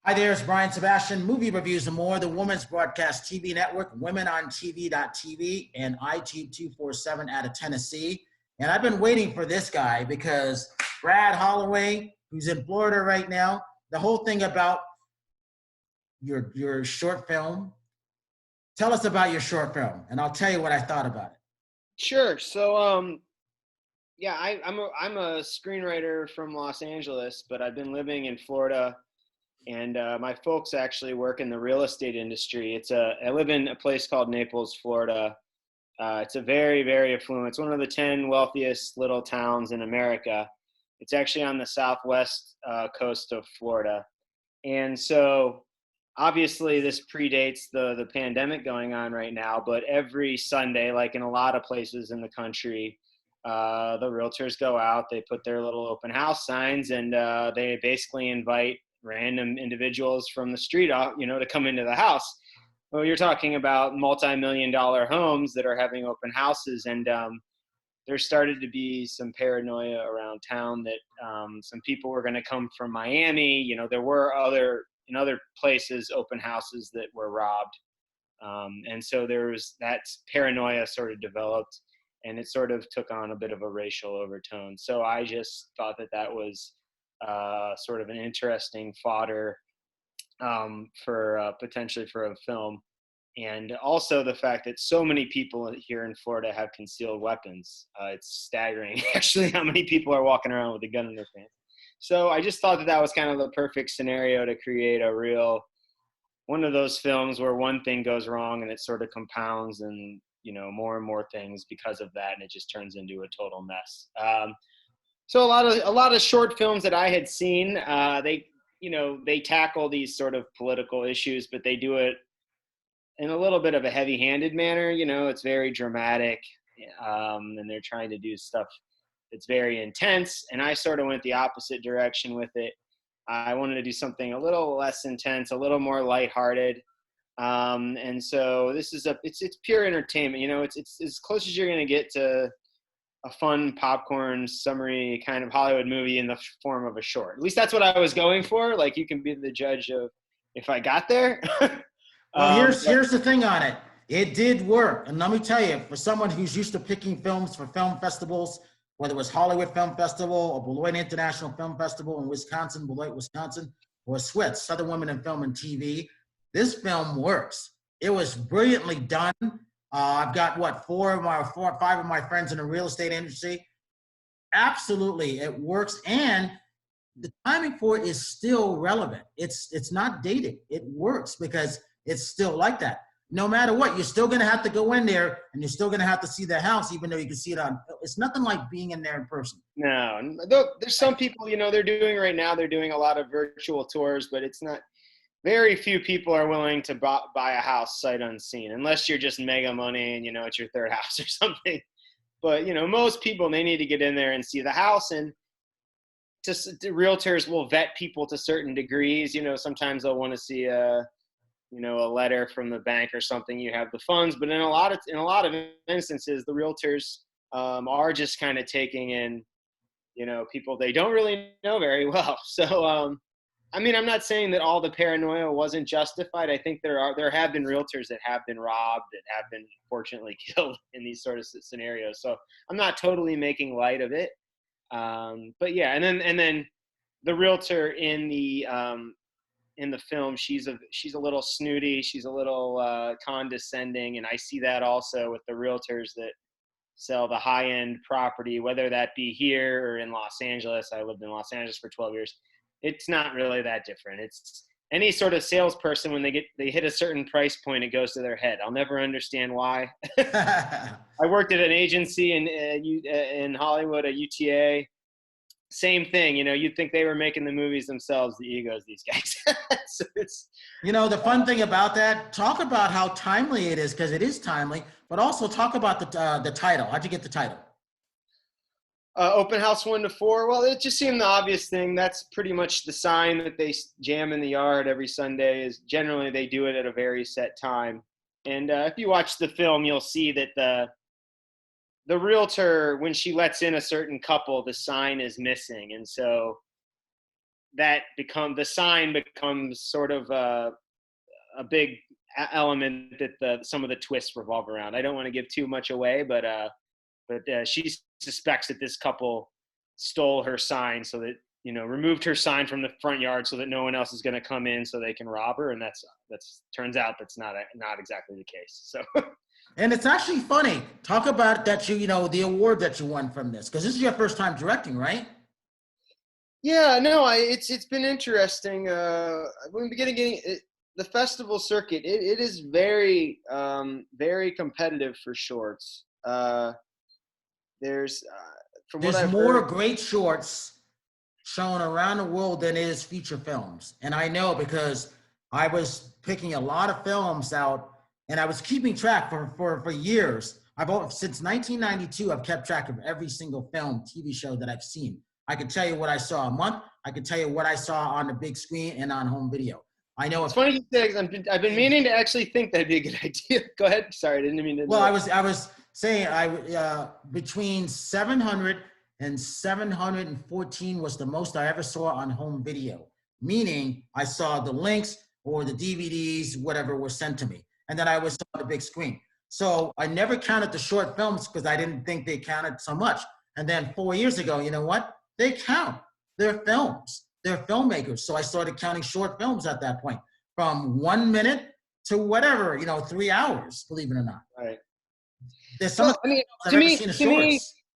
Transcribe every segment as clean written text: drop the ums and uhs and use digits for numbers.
Hi there, it's Brian Sebastian, Movie Reviews and More, the Women's Broadcast TV Network, WomenOnTV.tv, and iTube247 out of Tennessee. And I've been waiting for this guy because Brad Holloway, who's in Florida right now, the whole thing about your short film. Tell us about your short film, and I'll tell you what I thought about it. Sure. So, I'm a screenwriter from Los Angeles, but I've been living in Florida, and my folks actually work in the real estate industry. I live in a place called Naples, Florida. It's a very, very affluent. It's one of the 10 wealthiest little towns in America. It's actually on the southwest coast of Florida, and so obviously this predates the pandemic going on right now. But every Sunday, like in a lot of places in the country, the realtors go out, they put their little open house signs, and they basically invite random individuals from the street, to come into the house. Well, you're talking about multi-million-dollar homes that are having open houses, and there started to be some paranoia around town that some people were going to come from Miami. There were in other places open houses that were robbed, and so there was that paranoia sort of developed, and it sort of took on a bit of a racial overtone. So I just thought that was sort of an interesting fodder for potentially for a film. And also the fact that so many people here in Florida have concealed weapons. It's staggering, actually, how many people are walking around with a gun in their pants. So I just thought that was kind of the perfect scenario to create a real one of those films where one thing goes wrong and it sort of compounds, and more and more things because of that, and it just turns into a total mess. So a lot of short films that I had seen, they tackle these sort of political issues, but they do it in a little bit of a heavy-handed manner. It's very dramatic, and they're trying to do stuff that's very intense. And I sort of went the opposite direction with it. I wanted to do something a little less intense, a little more lighthearted. And so this is it's pure entertainment. It's as close as you're going to get to a fun popcorn summery kind of Hollywood movie in the form of a short. At least that's what I was going for. Like, you can be the judge of if I got there. Well, here's the thing on it. It did work. And let me tell you, for someone who's used to picking films for film festivals, whether it was Hollywood Film Festival or Beloit International Film Festival in Wisconsin, Beloit, Wisconsin, or SWIT, Southern Women in Film and TV, this film works. It was brilliantly done. I've got, 5 of my friends in the real estate industry. Absolutely, it works. And the timing for it is still relevant. It's not dated. It works because it's still like that. No matter what, you're still going to have to go in there, and you're still going to have to see the house, even though you can see it on. It's nothing like being in there in person. No, there's some people, they're doing right now. They're doing a lot of virtual tours, but it's not. Very few people are willing to buy a house sight unseen, unless you're just mega money and it's your third house or something. But most people, they need to get in there and see the house, and just the realtors will vet people to certain degrees. Sometimes they'll want to see a letter from the bank or something. You have the funds, but in a lot of instances, the realtors are just kind of taking in, people they don't really know very well. So, I'm not saying that all the paranoia wasn't justified. I think there have been realtors that have been robbed, that have been fortunately killed in these sort of scenarios. So I'm not totally making light of it. But yeah, and then the realtor in the film, she's a little snooty, she's a little condescending, and I see that also with the realtors that sell the high-end property, whether that be here or in Los Angeles. I lived in Los Angeles for 12 years. It's not really that different. It's any sort of salesperson, when they hit a certain price point, it goes to their head. I'll never understand why. I worked at an agency in Hollywood, a UTA. Same thing, you'd think they were making the movies themselves, the egos, these guys. So the fun thing about that, talk about how timely it is, because it is timely, but also talk about the title. How'd you get the title? Open house 1 to 4. Well, it just seemed the obvious thing. That's pretty much the sign that they jam in the yard every Sunday. Is generally they do it at a very set time. And if you watch the film, you'll see that the realtor, when she lets in a certain couple, the sign is missing. And so the sign becomes sort of a big element that some of the twists revolve around. I don't want to give too much away, but she suspects that this couple stole her sign, so that, removed her sign from the front yard so that no one else is going to come in so they can rob her. And that's turns out that's not exactly the case. So. And it's actually funny. Talk about that the award that you won from this, because this is your first time directing, right? Yeah, no, it's been interesting. When beginning the festival circuit, it is very very competitive for shorts. There's more great shorts shown around the world than is feature films, and I know because I was picking a lot of films out, and I was keeping track for years. Since 1992, I've kept track of every single film, TV show that I've seen. I can tell you what I saw a month. I can tell you what I saw on the big screen and on home video. I know it's funny you say, I've been meaning to actually think that'd be a good idea. Go ahead. Sorry, I didn't mean to. Well, I was saying between 700 and 714 was the most I ever saw on home video. Meaning I saw the links or the DVDs, whatever was sent to me, and then I was on the big screen. So I never counted the short films because I didn't think they counted so much. And then 4 years ago, you know what? They count. They're films. They're filmmakers. So I started counting short films at that point, from 1 minute to whatever, 3 hours, believe it or not. Right. There's some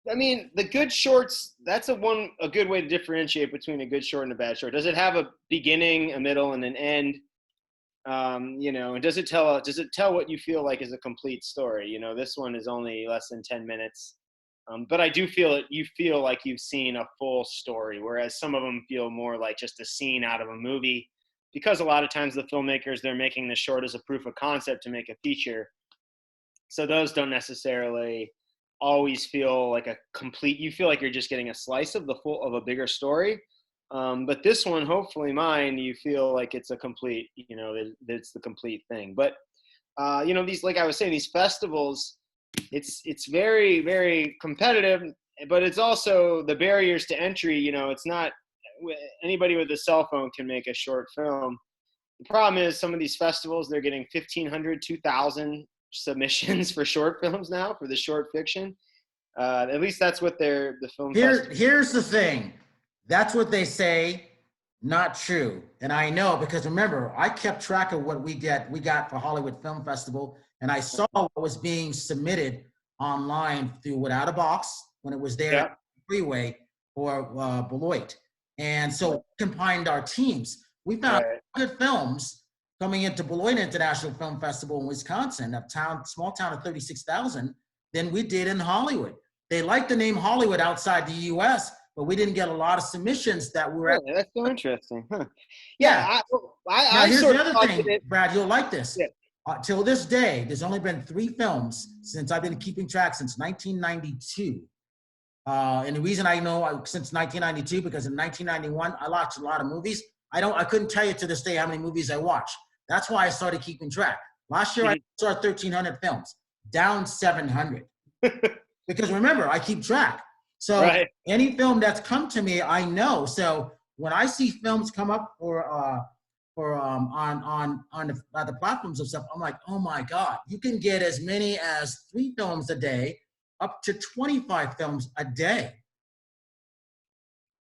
I mean, the good shorts, that's a good way to differentiate between a good short and a bad short. Does it have a beginning, a middle, and an end? And does it tell what you feel like is a complete story? This one is only less than 10 minutes. But I do feel you feel like you've seen a full story, whereas some of them feel more like just a scene out of a movie, because a lot of times the filmmakers, they're making the short as a proof of concept to make a feature. So those don't necessarily always feel like you feel like you're just getting a slice of a bigger story. But this one, hopefully mine, you feel like it's a complete, it's the complete thing. But, these, like I was saying, these festivals, it's very, very competitive, but it's also the barriers to entry. It's not anybody with a cell phone can make a short film. The problem is some of these festivals, they're getting 1,500, 2,000 submissions for short films now for the short fiction. At least that's what the film. Here's the thing. That's what they say. Not true. And I know, because remember, I kept track of what we got for Hollywood Film Festival, and I saw what was being submitted online through Without a Box when it was there at the Freeway or Beloit. And so we combined our teams. We found good films coming into Beloit International Film Festival in Wisconsin, small town of 36,000, than we did in Hollywood. They like the name Hollywood outside the U.S., but we didn't get a lot of submissions that were. Really? That's so interesting. Huh. Yeah. Here's the other thing, Brad. You'll like this. Yeah. Till this day, there's only been 3 films since I've been keeping track since 1992. And the reason I know since 1992, because in 1991 I watched a lot of movies. I couldn't tell you to this day how many movies I watched. That's why I started keeping track. Last year I saw 1,300 films, down 700. Because remember, I keep track. So any film that's come to me, I know. So when I see films come up on the platforms and stuff, I'm like, oh my God, you can get as many as 3 films a day, up to 25 films a day.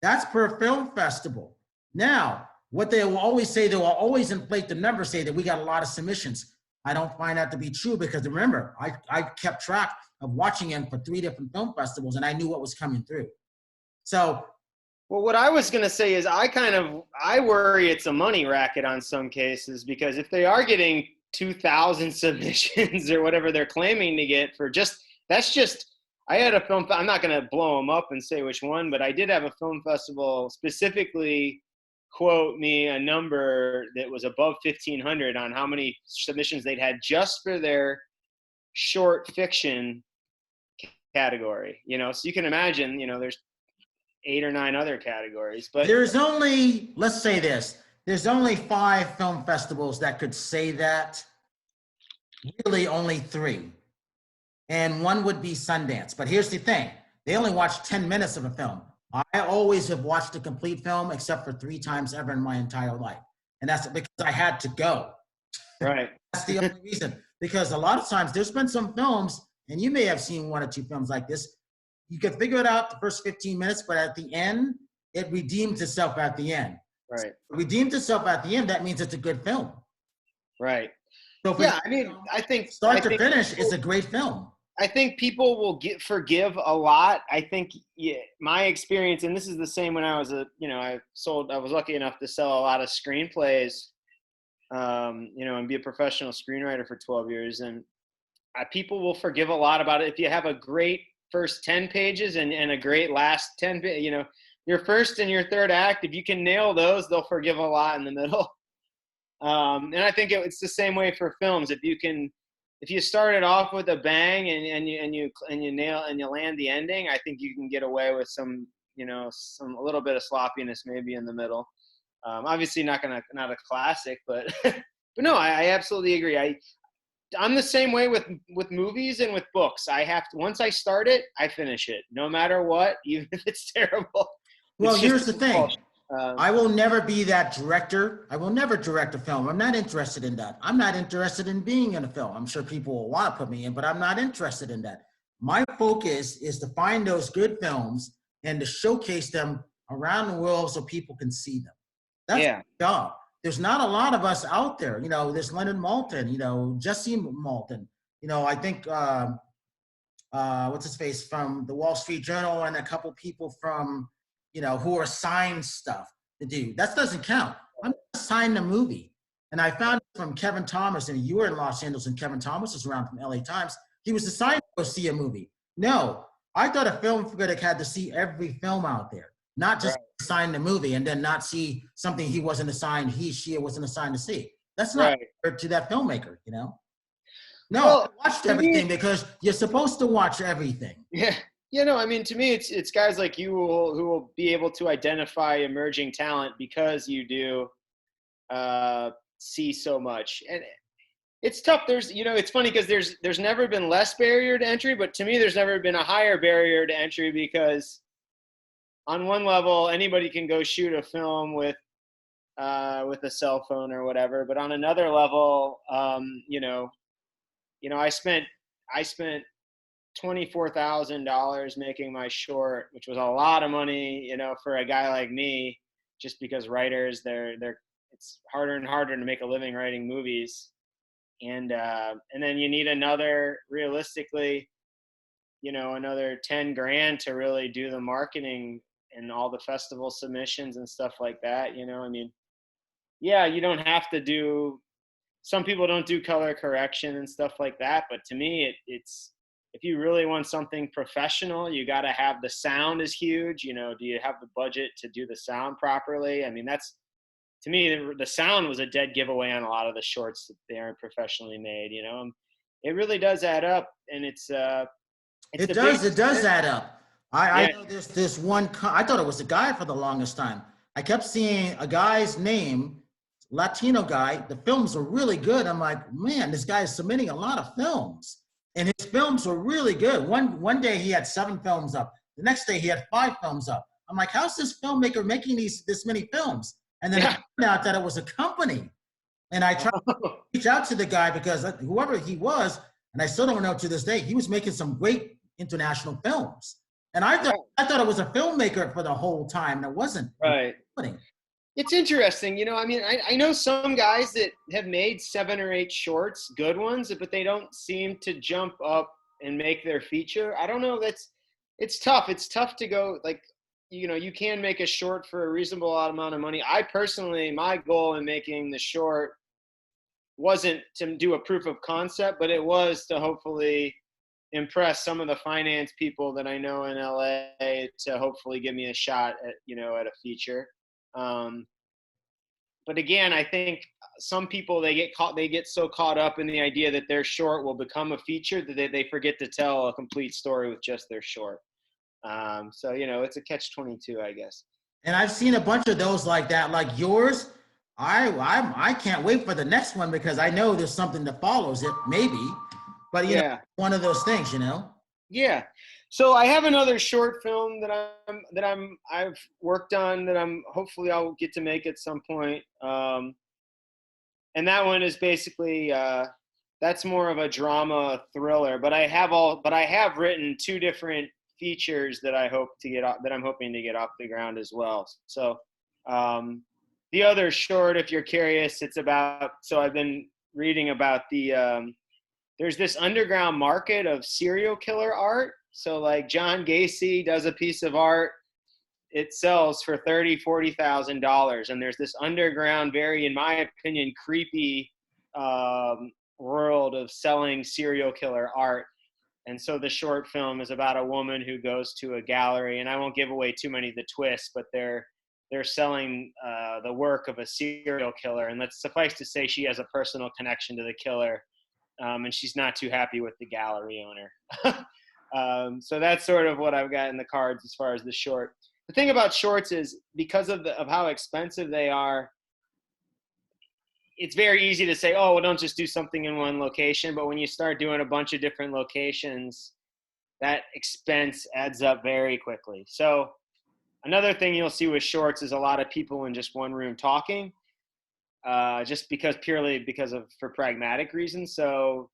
That's per film festival. Now, what they will always say, they will always inflate the numbers, say that we got a lot of submissions. I don't find that to be true, because remember, I kept track of watching him for 3 different film festivals, and I knew what was coming through. So, well, what I was going to say is I worry it's a money racket on some cases, because if they are getting 2,000 submissions or whatever they're claiming to get for I had a film, I'm not going to blow them up and say which one, but I did have a film festival specifically quote me a number that was above 1,500 on how many submissions they'd had just for their short fiction category, so you can imagine, there's 8 or 9 other categories, but there's only, let's say this, there's only 5 film festivals that could say that, really only 3, and one would be Sundance. But here's the thing, they only watch 10 minutes of a film. I always have watched a complete film except for 3 times ever in my entire life. And that's because I had to go. Right. That's the only reason. Because a lot of times there's been some films, and you may have seen 1 or 2 films like this. You can figure it out the first 15 minutes, but at the end, it redeems itself at the end. Right. It redeems itself at the end, that means it's a good film. Right. So for Yeah, I mean, I think start to finish, it's a great film. I think people will forgive a lot. I think my experience, and this is the same when I was I was lucky enough to sell a lot of screenplays, and be a professional screenwriter for 12 years. And people will forgive a lot about it. If you have a great first 10 pages and a great last 10, your first and your third act, if you can nail those, they'll forgive a lot in the middle. And I think it's the same way for films. If you start it off with a bang and you nail and you land the ending, I think you can get away with some a little bit of sloppiness maybe in the middle. Obviously not a classic, but but no, I absolutely agree. I'm the same way with movies and with books. I have to, once I start it, I finish it, no matter what, even if it's terrible. Well, here's the thing. I will never be that director. I will never direct a film. I'm not interested in that. I'm not interested in being in a film. I'm sure people will want to put me in, but I'm not interested in that. My focus is to find those good films and to showcase them around the world so people can see them. That's my job. There's not a lot of us out there. There's Leonard Maltin, Jesse Maltin. I think, what's his face, from the Wall Street Journal, and a couple people from, who are assigned stuff to do. That doesn't count. I'm assigned a movie. And I found from Kevin Thomas, and you were in Los Angeles, and Kevin Thomas was around from LA Times. He was assigned to go see a movie. No, I thought a film critic had to see every film out there, not just assign the movie and then not see something he wasn't she wasn't assigned to see. That's not fair to that filmmaker, No, I watched everything because you're supposed to watch everything. Yeah. To me, it's guys like you who will be able to identify emerging talent because you do see so much. And it's tough. It's funny because there's never been less barrier to entry, but to me, there's never been a higher barrier to entry because on one level, anybody can go shoot a film with a cell phone or whatever. But on another level, I spent $24,000 making my short, which was a lot of money, for a guy like me, just because writers, it's harder and harder to make a living writing movies. And then you need realistically, another 10 grand to really do the marketing and all the festival submissions and stuff like that. You don't have to do, some people don't do color correction and stuff like that. But to me, it's, if you really want something professional, you got to have the sound is huge. Do you have the budget to do the sound properly? I mean, that's, to me, the sound was a dead giveaway on a lot of the shorts that they aren't professionally made. It really does add up, and it does add up. I know there's this one. I thought it was a guy for the longest time. I kept seeing a guy's name, Latino guy. The films were really good. I'm like, man, this guy is submitting a lot of films, and his films were really good. One day he had 7 films up. The next day he had 5 films up. I'm like, how's this filmmaker making this many films? And then it turned out that it was a company. And I tried to reach out to the guy because whoever he was, and I still don't know to this day, he was making some great international films. And I thought it was a filmmaker for the whole time, and it wasn't. Right. It's interesting. I know some guys that have made 7 or 8 shorts, good ones, but they don't seem to jump up and make their feature. I don't know. It's tough. It's tough to go, like, you can make a short for a reasonable amount of money. I personally, my goal in making the short wasn't to do a proof of concept, but it was to hopefully impress some of the finance people that I know in LA to hopefully give me a shot at, at a feature. But again, I think some people, they get so caught up in the idea that their short will become a feature that they forget to tell a complete story with just their short. So, it's a catch-22, I guess. And I've seen a bunch of those like that, like yours. I can't wait for the next one because I know there's something that follows it, maybe. But, one of those things, Yeah. So I have another short film I've worked on that I'm hopefully I'll get to make at some point. And that one is basically that's more of a drama thriller. But I have written two different features that I'm hoping to get off the ground as well. So um, the other short, if you're curious, it's about. So I've been reading about there's this underground market of serial killer art. So like John Gacy does a piece of art, it sells for $40,000, and there's this underground, very, in my opinion, creepy world of selling serial killer art. And so the short film is about a woman who goes to a gallery, and I won't give away too many of the twists, but they're selling the work of a serial killer, and let's suffice to say she has a personal connection to the killer, and she's not too happy with the gallery owner. So that's sort of what I've got in the cards as far as the short. The thing about shorts is because of how expensive they are, it's very easy to say, oh, well, don't just do something in one location. But when you start doing a bunch of different locations, that expense adds up very quickly. So another thing you'll see with shorts is a lot of people in just one room talking, just purely because for pragmatic reasons. So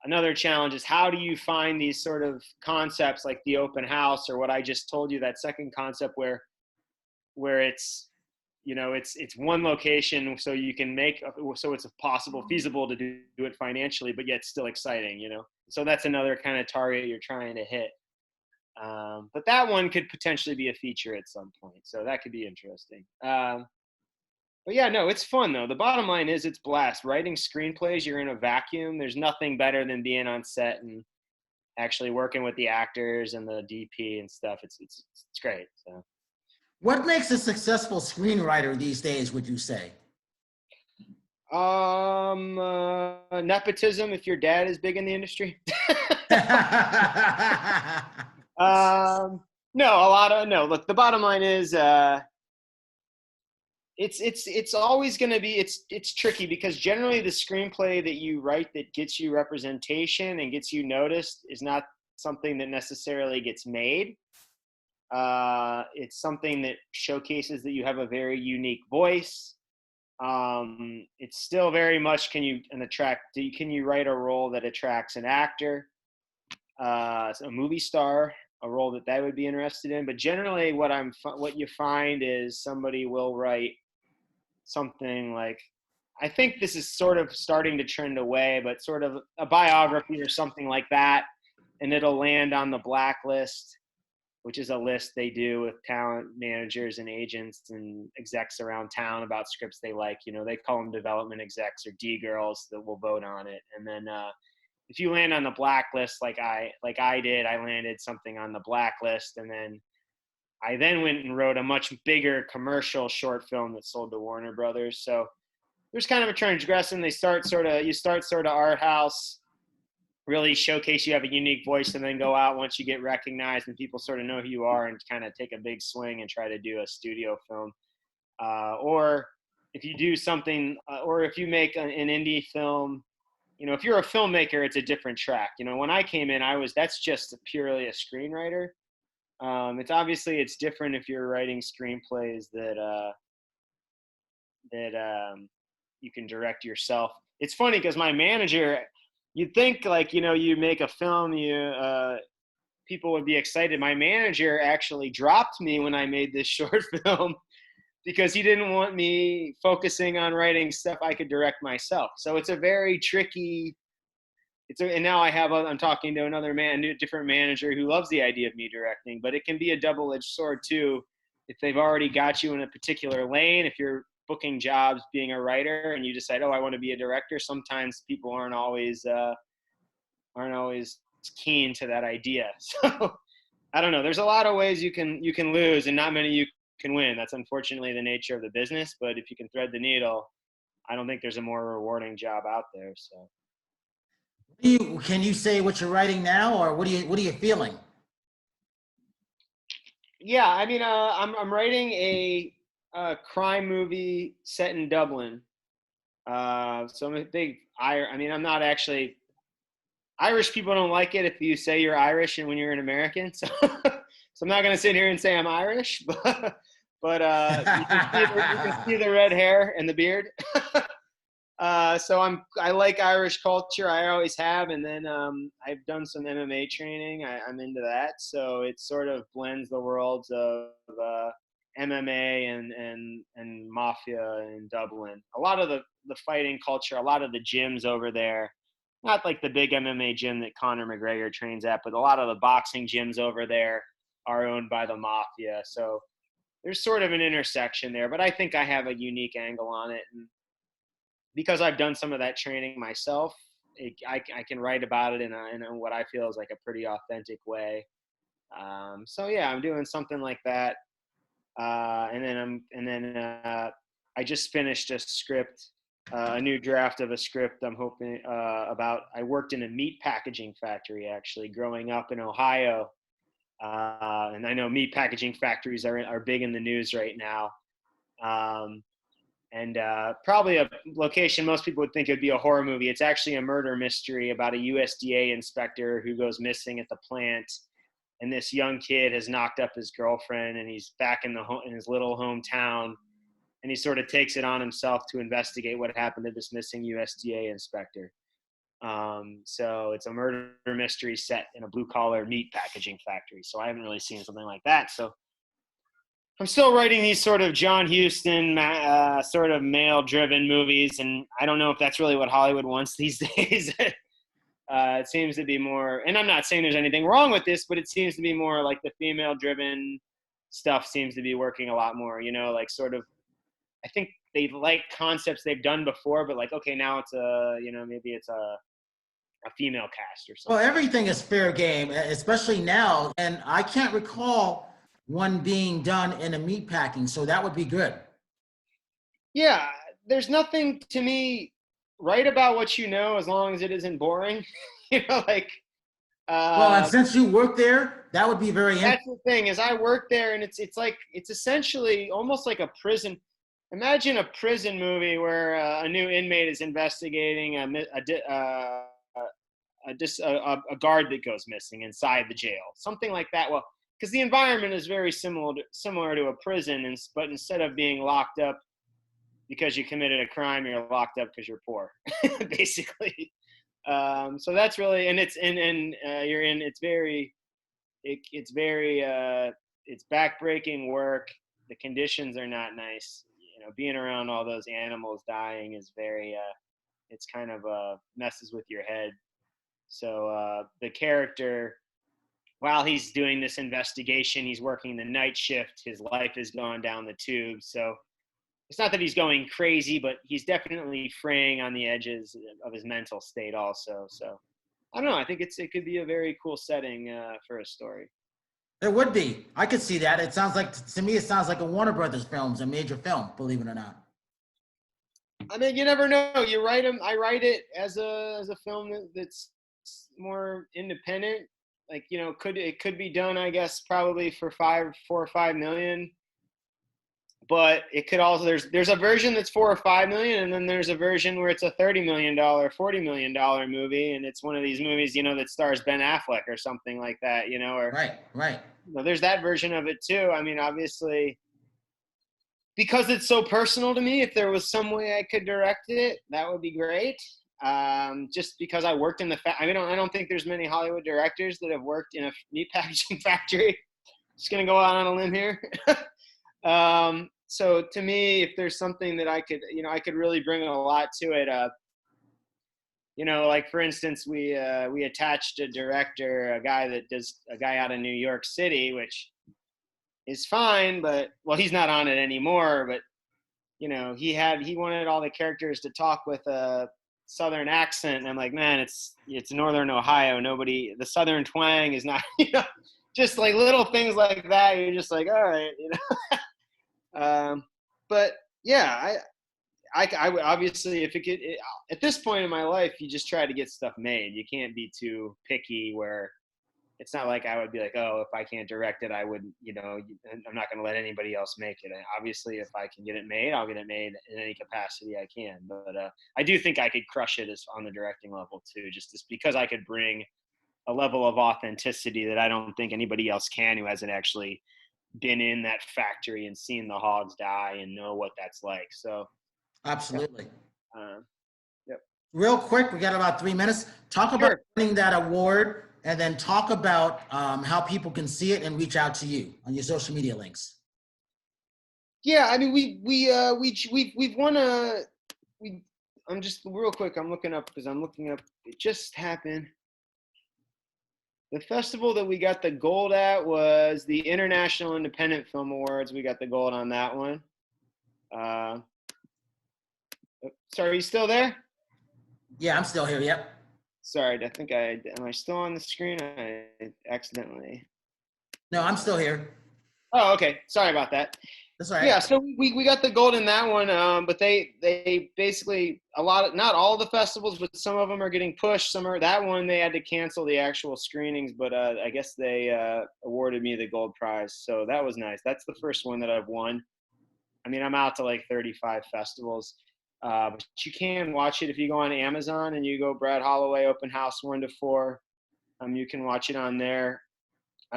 another challenge is, how do you find these sort of concepts like the open house, or what I just told you, that second concept where it's, it's one location, so you can so it's feasible to do it financially, but yet still exciting, So that's another kind of target you're trying to hit. But that one could potentially be a feature at some point, so that could be interesting. But yeah, no, it's fun though. The bottom line is it's blast. Writing screenplays, you're in a vacuum. There's nothing better than being on set and actually working with the actors and the DP and stuff. It's great. So. What makes a successful screenwriter these days, would you say? Nepotism, if your dad is big in the industry. No, look, the bottom line is, it's always going to be, it's tricky, because generally the screenplay that you write that gets you representation and gets you noticed is not something that necessarily gets made. It's something that showcases that you have a very unique voice. It's still very much, can you write a role that attracts an actor, a movie star, a role that they would be interested in. But generally what you find is somebody will write something like, I think this is sort of starting to trend away, but sort of a biography or something like that, and it'll land on the blacklist, which is a list they do with talent managers and agents and execs around town about scripts they like. They call them development execs or D girls that will vote on it. And then if you land on the blacklist, like I did, I landed something on the blacklist, and then I went and wrote a much bigger commercial short film that sold to Warner Brothers. So there's kind of a transgression. You start sort of art house, really showcase you have a unique voice, and then go out once you get recognized and people sort of know who you are, and kind of take a big swing and try to do a studio film. Or if you do something, or if you make an indie film, if you're a filmmaker, it's a different track. When I came in, that's just purely a screenwriter. It's different if you're writing screenplays that you can direct yourself. It's funny because my manager, you'd think you make a film, people would be excited. My manager actually dropped me when I made this short film because he didn't want me focusing on writing stuff I could direct myself. So it's a very tricky. And now I'm talking to a different manager who loves the idea of me directing, but it can be a double-edged sword too. If they've already got you in a particular lane, if you're booking jobs being a writer and you decide, oh, I want to be a director, sometimes people aren't always keen to that idea. So I don't know. There's a lot of ways you can lose, and not many you can win. That's unfortunately the nature of the business. But if you can thread the needle, I don't think there's a more rewarding job out there. So. Can you say what you're writing now, or what are you feeling? Yeah, I mean, I'm writing a crime movie set in Dublin. So I'm a big I'm not actually. Irish people don't like it if you say you're Irish and when you're an American. So, so I'm not going to sit here and say I'm Irish, but you can see the red hair and the beard. So I like Irish culture. I always have, and then I've done some MMA training. I'm into that, so it sort of blends the worlds of MMA and mafia in Dublin. A lot of the fighting culture, a lot of the gyms over there, not like the big MMA gym that Conor McGregor trains at, but a lot of the boxing gyms over there are owned by the mafia. So there's sort of an intersection there, but I think I have a unique angle on it. And because I've done some of that training myself, I can write about it in what I feel is like a pretty authentic way. So yeah, I'm doing something like that. And then I just finished a script, a new draft of a script. I'm hoping about. I worked in a meat packaging factory actually, growing up in Ohio, and I know meat packaging factories are big in the news right now. And probably a location most people would think it would be a horror movie. It's actually a murder mystery about a USDA inspector who goes missing at the plant. And this young kid has knocked up his girlfriend, and he's back in his little hometown, and he sort of takes it on himself to investigate what happened to this missing USDA inspector. So it's a murder mystery set in a blue-collar meat packaging factory. So I haven't really seen something like that. So I'm still writing these sort of John Huston, sort of male-driven movies, and I don't know if that's really what Hollywood wants these days. It seems to be more, and I'm not saying there's anything wrong with this, but it seems to be more like the female-driven stuff seems to be working a lot more, like sort of, I think they like concepts they've done before, but like, okay, now it's maybe it's a female cast or something. Well, everything is fair game, especially now. And I can't recall one being done in a meat packing, so that would be good. Yeah, there's nothing to me write about what you know as long as it isn't boring. Like. Well, and since you work there, that would be very. That's the thing is I work there, and it's essentially almost like a prison. Imagine a prison movie where a new inmate is investigating a guard that goes missing inside the jail, something like that. Well, because the environment is very similar to a prison, but instead of being locked up because you committed a crime, you're locked up because you're poor, basically. So that's really, and you're in. It's very backbreaking work. The conditions are not nice. Being around all those animals dying is very. It's kind of messes with your head. So the character, while he's doing this investigation, he's working the night shift. His life is going down the tube. So it's not that he's going crazy, but he's definitely fraying on the edges of his mental state also. So I don't know. I think it could be a very cool setting for a story. It would be. I could see that. It sounds like, to me, it sounds like a Warner Brothers film, a major film, believe it or not. I mean, you never know. You write them. I write it as a film that's more independent. Like, it could be done, I guess, probably for $4 or $5 million. But it could also, there's a version that's $4 or $5 million, and then there's a version where it's a $30 million, $40 million movie, and it's one of these movies, that stars Ben Affleck or something like that, or right. There's that version of it too. I mean, obviously, because it's so personal to me, if there was some way I could direct it, that would be great. Just because I worked in I don't think there's many Hollywood directors that have worked in a meat packaging factory. Just gonna go out on a limb here. So to me, if there's something that I could really bring a lot to it. Like for instance, we attached a director, a guy out of New York City, which is fine, but he's not on it anymore. But he wanted all the characters to talk with a Southern accent, and I'm like, man, it's Northern Ohio. The Southern twang is not, just like little things like that. You're just like, all right, But yeah, I obviously, if it could, at this point in my life, you just try to get stuff made. You can't be too picky where, it's not like I would be like, oh, if I can't direct it, I wouldn't, you know, I'm not going to let anybody else make it. Obviously, if I can get it made, I'll get it made in any capacity I can. But I do think I could crush it as on the directing level too, just because I could bring a level of authenticity that I don't think anybody else can who hasn't actually been in that factory and seen the hogs die and know what that's like. So, Absolutely. Yep. Real quick, we got about 3 minutes. Talk about Sure. winning that award, and then talk about how people can see it and reach out to you on your social media links. Yeah, I mean, we've won I'm just real quick. I'm looking up because I'm looking up. It just happened. The festival that we got the gold at was the International Independent Film Awards. We got the gold on that one. Sorry, are you still there? Yeah, I'm still here. Yep. Sorry, am I still on the screen? I accidentally. No, I'm still here. Oh, okay. Sorry about that. That's all right. Yeah, so we got the gold in that one, but they basically not all the festivals, but some of them are getting pushed. That one they had to cancel the actual screenings, but I guess they awarded me the gold prize, so that was nice. That's the first one that I've won. I mean, I'm out to like 35 festivals. But you can watch it if you go on Amazon and you go Brad Holloway Open House 1 to 4. You can watch it on there.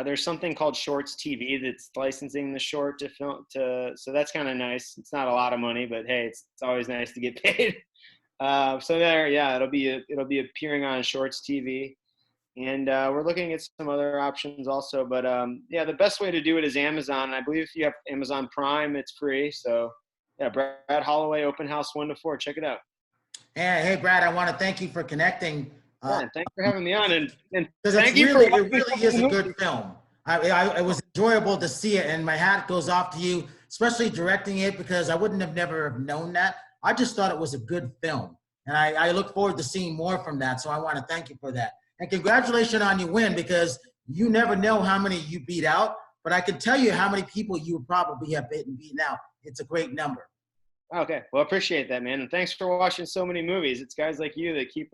There's something called Shorts TV that's licensing the short to film so that's kind of nice. It's not a lot of money, but hey, it's always nice to get paid. So there, yeah, it'll be appearing on Shorts TV, and we're looking at some other options also. But yeah, the best way to do it is Amazon. I believe if you have Amazon Prime, it's free. So yeah, Brad Holloway Open House 1 to 4. Check it out. Hey, Brad, I want to thank you for connecting. Yeah, thanks for having me on, and Thank you for it really is a good film. It was enjoyable to see it, and my hat goes off to you, especially directing it, because I wouldn't have never have known that. I just thought it was a good film, and I look forward to seeing more from that. So I want to thank you for that, and congratulations on your win, because you never know how many you beat out, but I can tell you how many people you would probably have beaten out. It's a great number. Okay, well, appreciate that, man, and thanks for watching so many movies. It's guys like you that keep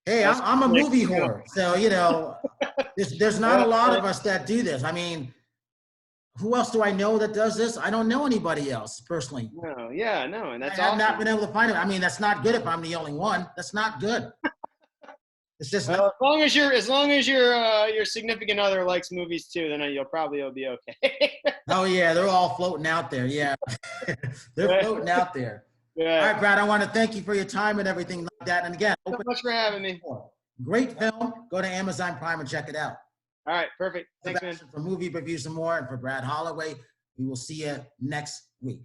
Hey, I'm a movie whore, so you know, there's not a lot of us that do this. I mean, who else do I know that does this? I don't know anybody else personally. No, yeah, no, and that's I've awesome. not been able to find it. I mean, that's not good if I'm the only one. That's not good. It's just well, as long as your significant other likes movies too, then you'll be okay. Oh yeah, they're all floating out there. Yeah, they're floating out there. Yeah. All right, Brad, I want to thank you for your time and everything like that. And again, thanks so much for having me. Great film. Go to Amazon Prime and check it out. All right, perfect. Thanks, man. For Movie Reviews and More, and for Brad Holloway, we will see you next week.